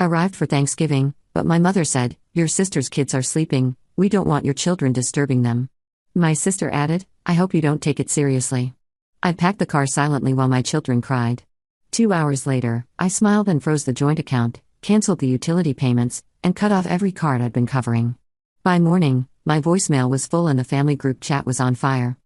Arrived for Thanksgiving, but my mother said, "Your sister's kids are sleeping, we don't want your children disturbing them." My sister added, "I hope you don't take it seriously." I packed the car silently while my children cried. 2 hours later, I smiled and froze the joint account, canceled the utility payments, and cut off every card I'd been covering. By morning, my voicemail was full and the family group chat was on fire.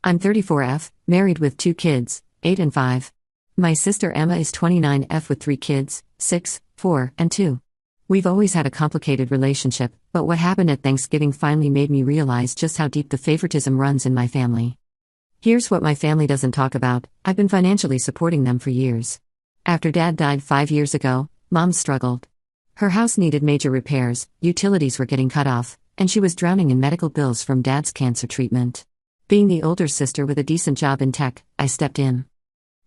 I'm 34F, married with 2 kids, 8 and 5. My sister Emma is 29F with 3 kids, 6, 4, and 2. We've always had a complicated relationship, but what happened at Thanksgiving finally made me realize just how deep the favoritism runs in my family. Here's what my family doesn't talk about: I've been financially supporting them for years. After Dad died 5 years ago, Mom struggled. Her house needed major repairs, utilities were getting cut off, and she was drowning in medical bills from Dad's cancer treatment. Being the older sister with a decent job in tech, I stepped in.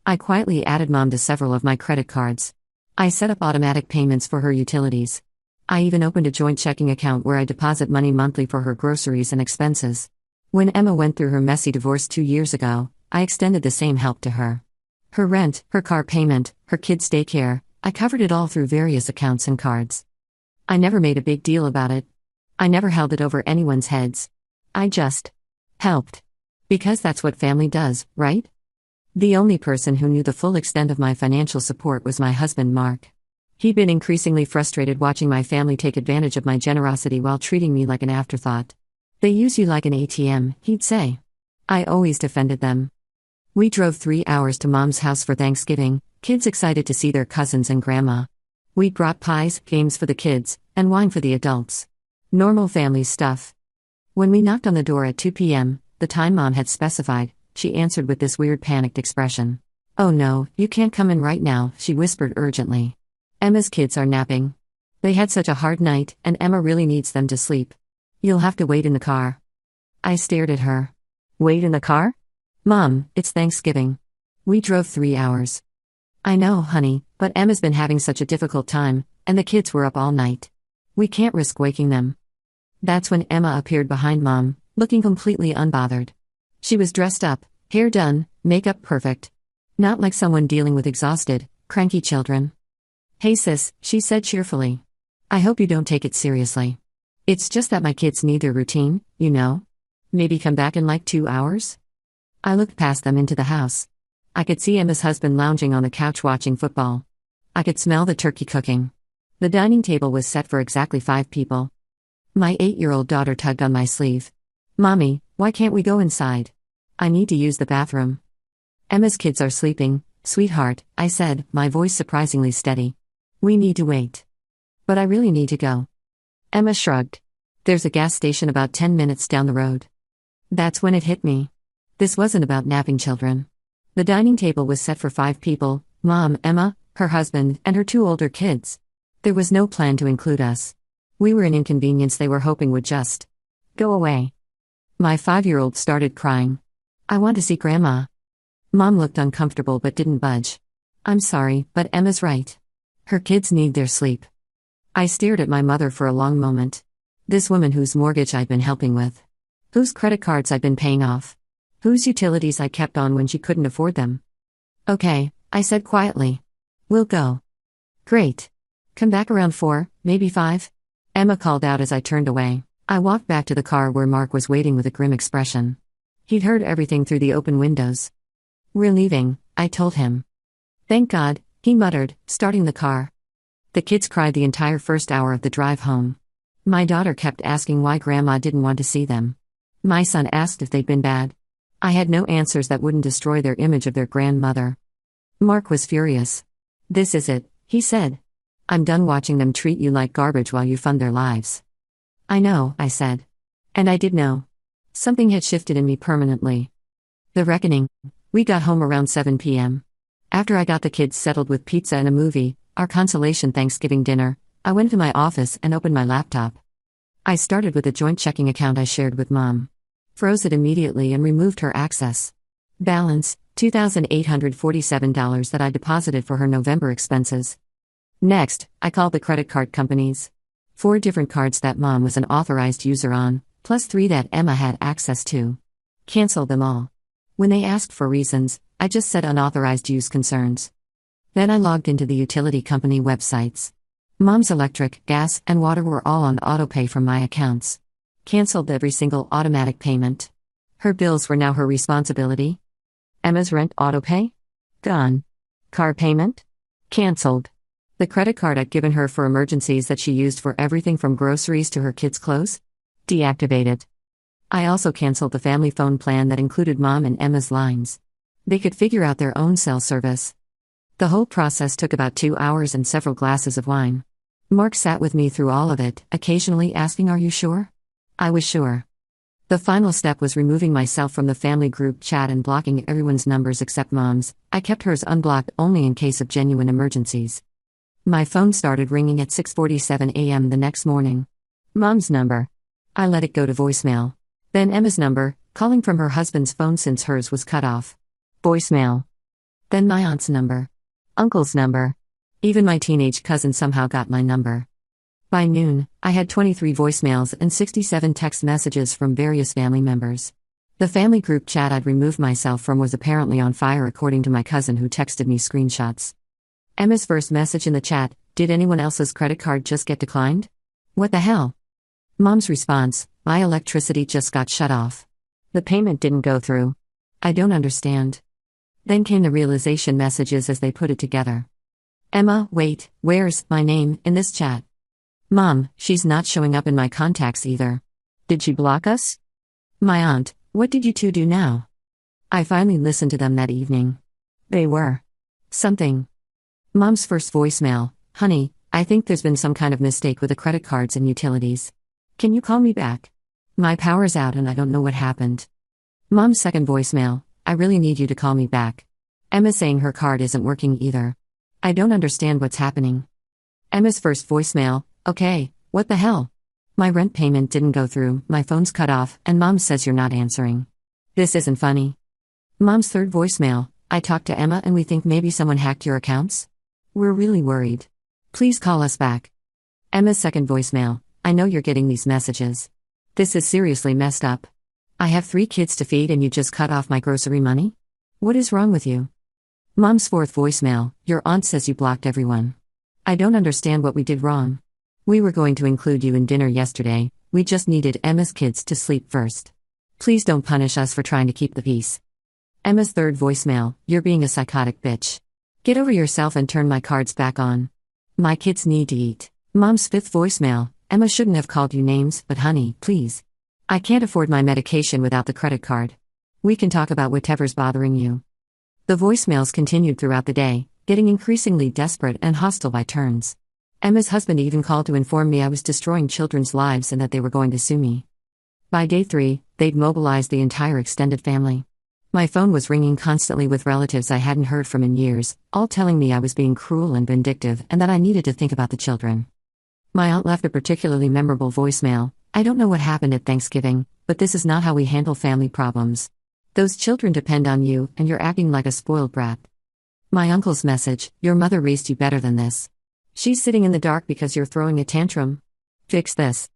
I quietly added Mom to several of my credit cards. I set up automatic payments for her utilities. I even opened a joint checking account where I deposit money monthly for her groceries and expenses. When Emma went through her messy divorce 2 years ago, I extended the same help to her. Her rent, her car payment, her kids' daycare, I covered it all through various accounts and cards. I never made a big deal about it. I never held it over anyone's heads. I just helped. Because that's what family does, right? The only person who knew the full extent of my financial support was my husband, Mark. He'd been increasingly frustrated watching my family take advantage of my generosity while treating me like an afterthought. "They use you like an ATM," he'd say. I always defended them. We drove 3 hours to Mom's house for Thanksgiving, kids excited to see their cousins and grandma. We brought pies, games for the kids, and wine for the adults. Normal family stuff. When we knocked on the door at 2 p.m., the time Mom had specified, she answered with this weird panicked expression. "Oh no, you can't come in right now," she whispered urgently. "Emma's kids are napping. They had such a hard night, and Emma really needs them to sleep. You'll have to wait in the car." I stared at her. "Wait in the car? Mom, it's Thanksgiving. We drove 3 hours." "I know, honey, but Emma's been having such a difficult time, and the kids were up all night. We can't risk waking them." That's when Emma appeared behind Mom, looking completely unbothered. She was dressed up, hair done, makeup perfect. Not like someone dealing with exhausted, cranky children. "Hey sis," she said cheerfully. "I hope you don't take it seriously. It's just that my kids need their routine, you know? Maybe come back in like 2 hours?" I looked past them into the house. I could see Emma's husband lounging on the couch watching football. I could smell the turkey cooking. The dining table was set for exactly 5 people. My 8-year-old daughter tugged on my sleeve. "Mommy, why can't we go inside? I need to use the bathroom." "Emma's kids are sleeping, sweetheart," I said, my voice surprisingly steady. "We need to wait." "But I really need to go." Emma shrugged. "There's a gas station about 10 minutes down the road." That's when it hit me. This wasn't about napping children. The dining table was set for 5 people: Mom, Emma, her husband, and her 2 older kids. There was no plan to include us. We were an inconvenience they were hoping would just go away. My 5-year-old started crying. "I want to see Grandma." Mom looked uncomfortable but didn't budge. "I'm sorry, but Emma's right. Her kids need their sleep." I stared at my mother for a long moment. This woman whose mortgage I'd been helping with. Whose credit cards I'd been paying off. Whose utilities I kept on when she couldn't afford them. "Okay," I said quietly. "We'll go." "Great. Come back around 4, maybe 5. Emma called out as I turned away. I walked back to the car where Mark was waiting with a grim expression. He'd heard everything through the open windows. "We're leaving," I told him. "Thank God," he muttered, starting the car. The kids cried the entire first hour of the drive home. My daughter kept asking why Grandma didn't want to see them. My son asked if they'd been bad. I had no answers that wouldn't destroy their image of their grandmother. Mark was furious. "This is it," he said. "I'm done watching them treat you like garbage while you fund their lives." "I know," I said. And I did know. Something had shifted in me permanently. The reckoning. We got home around 7 p.m. After I got the kids settled with pizza and a movie, our consolation Thanksgiving dinner, I went to my office and opened my laptop. I started with a joint checking account I shared with Mom. Froze it immediately and removed her access. Balance, $2,847 that I deposited for her November expenses. Next, I called the credit card companies. 4 different cards that Mom was an authorized user on, plus 3 that Emma had access to. Canceled them all. When they asked for reasons, I just said unauthorized use concerns. Then I logged into the utility company websites. Mom's electric, gas, and water were all on autopay from my accounts. Cancelled every single automatic payment. Her bills were now her responsibility. Emma's rent autopay? Gone. Car payment? Cancelled. The credit card I'd given her for emergencies that she used for everything from groceries to her kids' clothes? Deactivated. I also cancelled the family phone plan that included Mom and Emma's lines. They could figure out their own cell service. The whole process took about 2 hours and several glasses of wine. Mark sat with me through all of it, occasionally asking, "Are you sure?" I was sure. The final step was removing myself from the family group chat and blocking everyone's numbers except Mom's. I kept hers unblocked only in case of genuine emergencies. My phone started ringing at 6:47 a.m. the next morning. Mom's number. I let it go to voicemail. Then Emma's number, calling from her husband's phone since hers was cut off. Voicemail. Then my aunt's number. Uncle's number. Even my teenage cousin somehow got my number. By noon, I had 23 voicemails and 67 text messages from various family members. The family group chat I'd removed myself from was apparently on fire according to my cousin who texted me screenshots. Emma's first message in the chat: "Did anyone else's credit card just get declined? What the hell?" Mom's response: "My electricity just got shut off. The payment didn't go through. I don't understand." Then came the realization messages as they put it together. Emma, wait, where's my name in this chat? Mom, she's not showing up in my contacts either. Did she block us? My aunt, what did you two do now? I finally listened to them that evening. They were something. Mom's first voicemail: "Honey, I think there's been some kind of mistake with the credit cards and utilities. Can you call me back? My power's out and I don't know what happened." Mom's second voicemail: "I really need you to call me back. Emma's saying her card isn't working either. I don't understand what's happening." Emma's first voicemail: "Okay, what the hell? My rent payment didn't go through, my phone's cut off, and Mom says you're not answering. This isn't funny." Mom's third voicemail: "I talked to Emma and we think maybe someone hacked your accounts. We're really worried. Please call us back." Emma's second voicemail: "I know you're getting these messages. This is seriously messed up. I have 3 kids to feed and you just cut off my grocery money? What is wrong with you?" Mom's fourth voicemail: "Your aunt says you blocked everyone. I don't understand what we did wrong. We were going to include you in dinner yesterday, we just needed Emma's kids to sleep first. Please don't punish us for trying to keep the peace." Emma's third voicemail: "You're being a psychotic bitch. Get over yourself and turn my cards back on. My kids need to eat." Mom's fifth voicemail: "Emma shouldn't have called you names, but honey, please. I can't afford my medication without the credit card. We can talk about whatever's bothering you." The voicemails continued throughout the day, getting increasingly desperate and hostile by turns. Emma's husband even called to inform me I was destroying children's lives and that they were going to sue me. By day 3, they'd mobilized the entire extended family. My phone was ringing constantly with relatives I hadn't heard from in years, all telling me I was being cruel and vindictive and that I needed to think about the children. My aunt left a particularly memorable voicemail: "I don't know what happened at Thanksgiving, but this is not how we handle family problems. Those children depend on you, and you're acting like a spoiled brat." My uncle's message: "Your mother raised you better than this. She's sitting in the dark because you're throwing a tantrum. Fix this."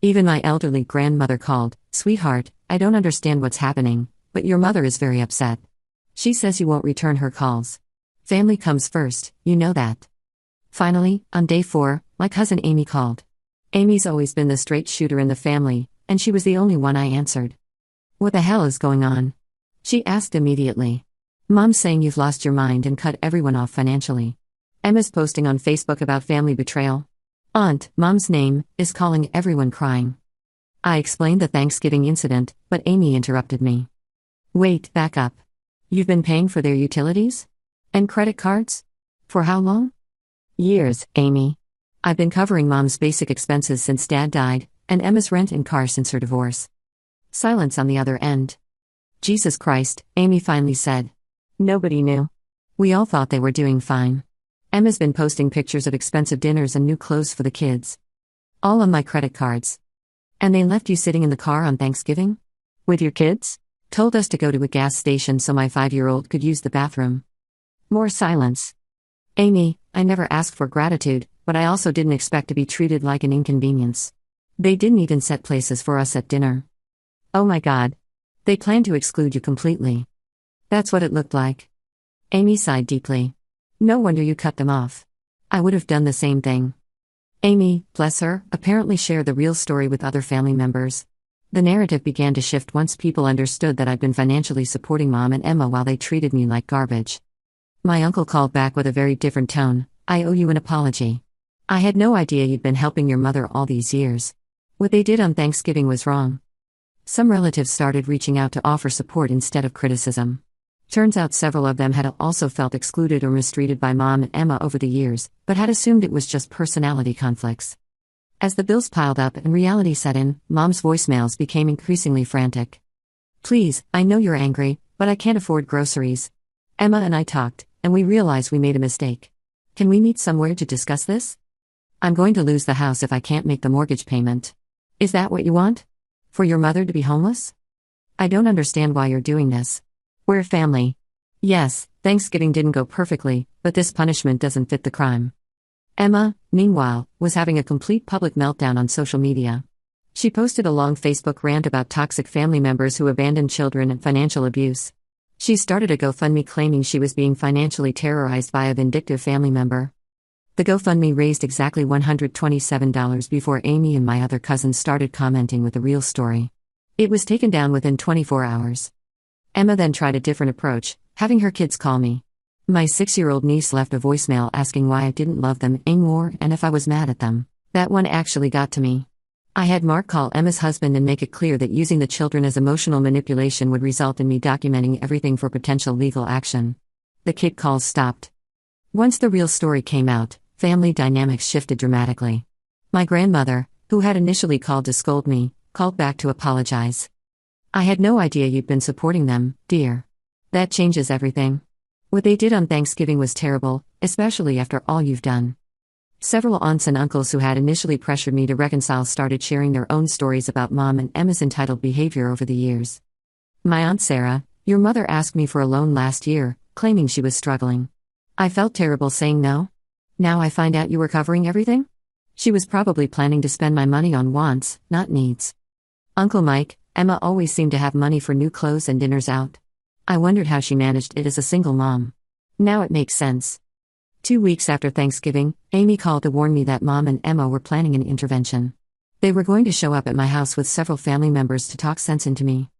Even my elderly grandmother called: "Sweetheart, I don't understand what's happening, but your mother is very upset. She says you won't return her calls. Family comes first, you know that." Finally, on day 4, my cousin Amy called. Amy's always been the straight shooter in the family, and she was the only one I answered. "What the hell is going on?" she asked immediately. "Mom's saying you've lost your mind and cut everyone off financially. Emma's posting on Facebook about family betrayal. Aunt, Mom's name, is calling everyone crying." I explained the Thanksgiving incident, but Amy interrupted me. "Wait, back up. You've been paying for their utilities? And credit cards? For how long?" "Years, Amy. I've been covering Mom's basic expenses since Dad died, and Emma's rent and car since her divorce." Silence on the other end. "Jesus Christ," Amy finally said. "Nobody knew. We all thought they were doing fine. Emma's been posting pictures of expensive dinners and new clothes for the kids. All on my credit cards. And they left you sitting in the car on Thanksgiving? With your kids? Told us to go to a gas station so my 5-year-old could use the bathroom." More silence. "Amy, I never asked for gratitude, but I also didn't expect to be treated like an inconvenience. They didn't even set places for us at dinner. Oh my God. They planned to exclude you completely." "That's what it looked like." Amy sighed deeply. "No wonder you cut them off. I would have done the same thing. Amy, bless her, apparently shared the real story with other family members. The narrative began to shift once people understood that I'd been financially supporting Mom and Emma while they treated me like garbage. My uncle called back with a very different tone. I owe you an apology. I had no idea you'd been helping your mother all these years. What they did on Thanksgiving was wrong. Some relatives started reaching out to offer support instead of criticism. Turns out several of them had also felt excluded or mistreated by Mom and Emma over the years, but had assumed it was just personality conflicts. As the bills piled up and reality set in, Mom's voicemails became increasingly frantic. Please, I know you're angry, but I can't afford groceries. Emma and I talked, and we realized we made a mistake. Can we meet somewhere to discuss this? I'm going to lose the house if I can't make the mortgage payment. Is that what you want? For your mother to be homeless? I don't understand why you're doing this. We're family. Yes, Thanksgiving didn't go perfectly, but this punishment doesn't fit the crime. Emma, meanwhile, was having a complete public meltdown on social media. She posted a long Facebook rant about toxic family members who abandoned children and financial abuse. She started a GoFundMe claiming she was being financially terrorized by a vindictive family member. The GoFundMe raised exactly $127 before Amy and my other cousins started commenting with the real story. It was taken down within 24 hours. Emma then tried a different approach, having her kids call me. My 6-year-old niece left a voicemail asking why I didn't love them anymore and if I was mad at them. That one actually got to me. I had Mark call Emma's husband and make it clear that using the children as emotional manipulation would result in me documenting everything for potential legal action. The kid calls stopped. Once the real story came out, family dynamics shifted dramatically. My grandmother, who had initially called to scold me, called back to apologize. I had no idea you'd been supporting them, dear. That changes everything. What they did on Thanksgiving was terrible, especially after all you've done. Several aunts and uncles who had initially pressured me to reconcile started sharing their own stories about Mom and Emma's entitled behavior over the years. My Aunt Sarah, your mother asked me for a loan last year, claiming she was struggling. I felt terrible saying no. Now I find out you were covering everything? She was probably planning to spend my money on wants, not needs. Uncle Mike, Emma always seemed to have money for new clothes and dinners out. I wondered how she managed it as a single mom. Now it makes sense. 2 weeks after Thanksgiving, Amy called to warn me that Mom and Emma were planning an intervention. They were going to show up at my house with several family members to talk sense into me.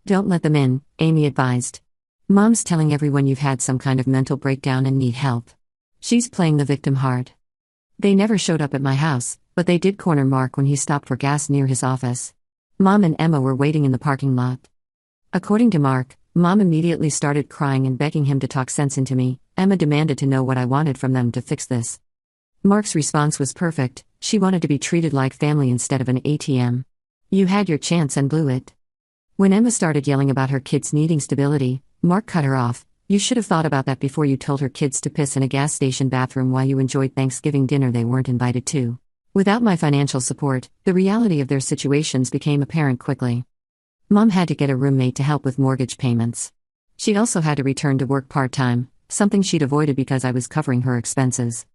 Don't let them in, Amy advised. Mom's telling everyone you've had some kind of mental breakdown and need help. She's playing the victim hard. They never showed up at my house, but they did corner Mark when he stopped for gas near his office. Mom and Emma were waiting in the parking lot. According to Mark, Mom immediately started crying and begging him to talk sense into me. Emma demanded to know what I wanted from them to fix this. Mark's response was perfect. She wanted to be treated like family instead of an ATM. You had your chance and blew it. When Emma started yelling about her kids needing stability, Mark cut her off. You should have thought about that before you told her kids to piss in a gas station bathroom while you enjoyed Thanksgiving dinner they weren't invited to. Without my financial support, the reality of their situations became apparent quickly. Mom had to get a roommate to help with mortgage payments. She also had to return to work part-time, something she'd avoided because I was covering her expenses.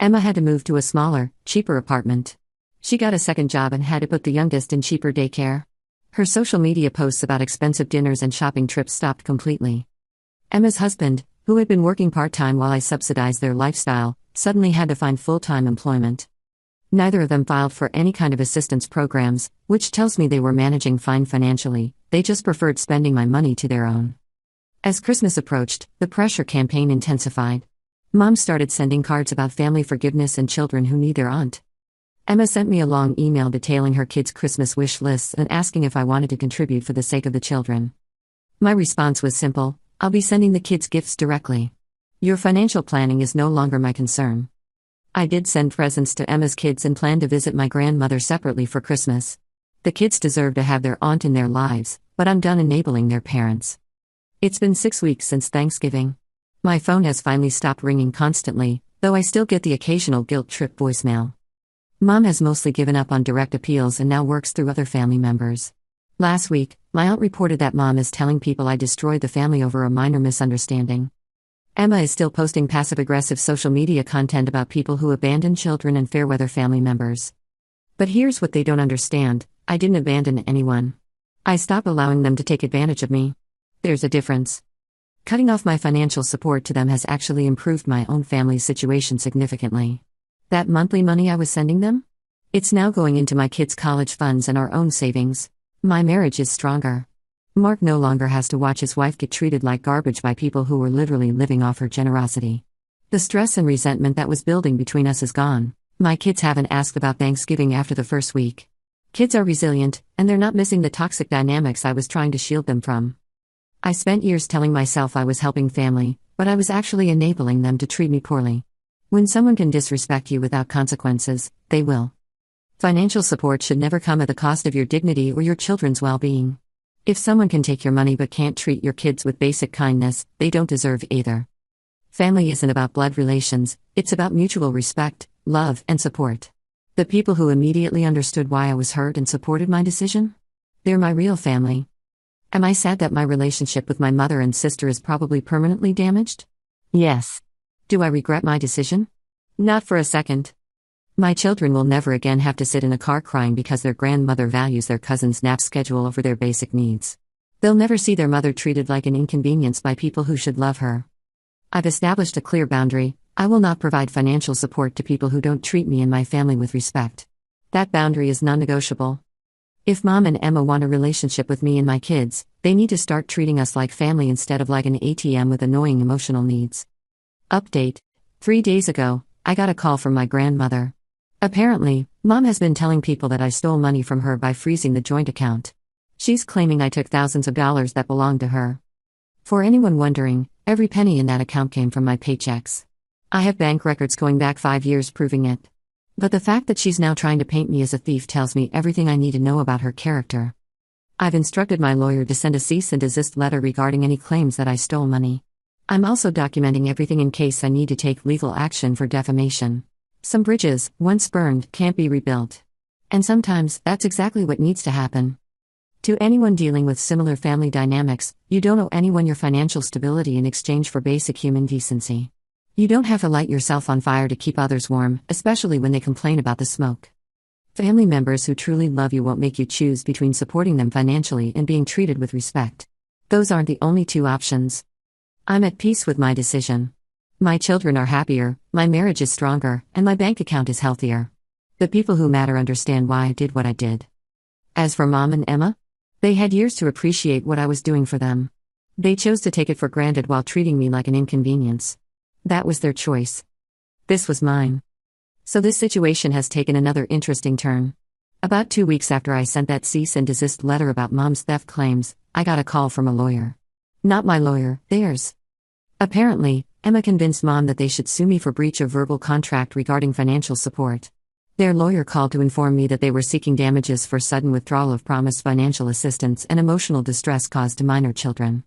Emma had to move to a smaller, cheaper apartment. She got a second job and had to put the youngest in cheaper daycare. Her social media posts about expensive dinners and shopping trips stopped completely. Emma's husband, who had been working part-time while I subsidized their lifestyle, suddenly had to find full-time employment. Neither of them filed for any kind of assistance programs, which tells me they were managing fine financially. They just preferred spending my money to their own. As Christmas approached, the pressure campaign intensified. Mom started sending cards about family forgiveness and children who need their aunt. Emma sent me a long email detailing her kids' Christmas wish lists and asking if I wanted to contribute for the sake of the children. My response was simple: I'll be sending the kids gifts directly. Your financial planning is no longer my concern. I did send presents to Emma's kids and planned to visit my grandmother separately for Christmas. The kids deserve to have their aunt in their lives, but I'm done enabling their parents. It's been 6 weeks since Thanksgiving. My phone has finally stopped ringing constantly, though I still get the occasional guilt trip voicemail. Mom has mostly given up on direct appeals and now works through other family members. Last week, my aunt reported that Mom is telling people I destroyed the family over a minor misunderstanding. Emma is still posting passive-aggressive social media content about people who abandon children and fair-weather family members. But here's what they don't understand: I didn't abandon anyone. I stopped allowing them to take advantage of me. There's a difference. Cutting off my financial support to them has actually improved my own family's situation significantly. That monthly money I was sending them? It's now going into my kids' college funds and our own savings. My marriage is stronger. Mark no longer has to watch his wife get treated like garbage by people who were literally living off her generosity. The stress and resentment that was building between us is gone. My kids haven't asked about Thanksgiving after the first week. Kids are resilient, and they're not missing the toxic dynamics I was trying to shield them from. I spent years telling myself I was helping family, but I was actually enabling them to treat me poorly. When someone can disrespect you without consequences, they will. Financial support should never come at the cost of your dignity or your children's well-being. If someone can take your money but can't treat your kids with basic kindness, they don't deserve either. Family isn't about blood relations, it's about mutual respect, love, and support. The people who immediately understood why I was hurt and supported my decision? They're my real family. Am I sad that my relationship with my mother and sister is probably permanently damaged? Yes. Do I regret my decision? Not for a second. My children will never again have to sit in a car crying because their grandmother values their cousin's nap schedule over their basic needs. They'll never see their mother treated like an inconvenience by people who should love her. I've established a clear boundary: I will not provide financial support to people who don't treat me and my family with respect. That boundary is non-negotiable. If Mom and Emma want a relationship with me and my kids, they need to start treating us like family instead of like an ATM with annoying emotional needs. Update: 3 days ago, I got a call from my grandmother. Apparently, Mom has been telling people that I stole money from her by freezing the joint account. She's claiming I took thousands of dollars that belonged to her. For anyone wondering, every penny in that account came from my paychecks. I have bank records going back 5 years proving it. But the fact that she's now trying to paint me as a thief tells me everything I need to know about her character. I've instructed my lawyer to send a cease and desist letter regarding any claims that I stole money. I'm also documenting everything in case I need to take legal action for defamation. Some bridges, once burned, can't be rebuilt. And sometimes, that's exactly what needs to happen. To anyone dealing with similar family dynamics, you don't owe anyone your financial stability in exchange for basic human decency. You don't have to light yourself on fire to keep others warm, especially when they complain about the smoke. Family members who truly love you won't make you choose between supporting them financially and being treated with respect. Those aren't the only two options. I'm at peace with my decision. My children are happier, my marriage is stronger, and my bank account is healthier. The people who matter understand why I did what I did. As for Mom and Emma, they had years to appreciate what I was doing for them. They chose to take it for granted while treating me like an inconvenience. That was their choice. This was mine. So this situation has taken another interesting turn. About 2 weeks after I sent that cease and desist letter about Mom's theft claims, I got a call from a lawyer. Not my lawyer, theirs. Apparently, Emma convinced Mom that they should sue me for breach of verbal contract regarding financial support. Their lawyer called to inform me that they were seeking damages for sudden withdrawal of promised financial assistance and emotional distress caused to minor children.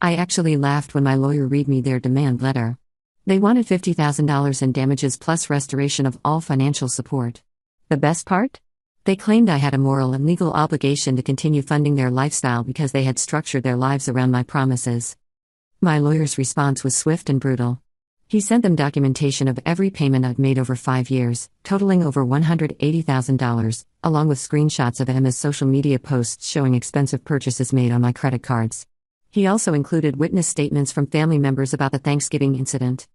I actually laughed when my lawyer read me their demand letter. They wanted $50,000 in damages plus restoration of all financial support. The best part? They claimed I had a moral and legal obligation to continue funding their lifestyle because they had structured their lives around my promises. My lawyer's response was swift and brutal. He sent them documentation of every payment I'd made over 5 years, totaling over $180,000, along with screenshots of Emma's social media posts showing expensive purchases made on my credit cards. He also included witness statements from family members about the Thanksgiving incident.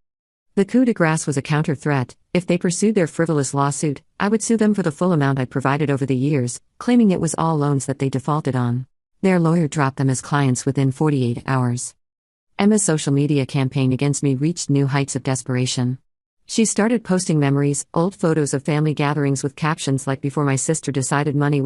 The coup de grace was a counter-threat. If they pursued their frivolous lawsuit, I would sue them for the full amount I'd provided over the years, claiming it was all loans that they defaulted on. Their lawyer dropped them as clients within 48 hours. Emma's social media campaign against me reached new heights of desperation. She started posting memories, old photos of family gatherings with captions like "Before my sister decided money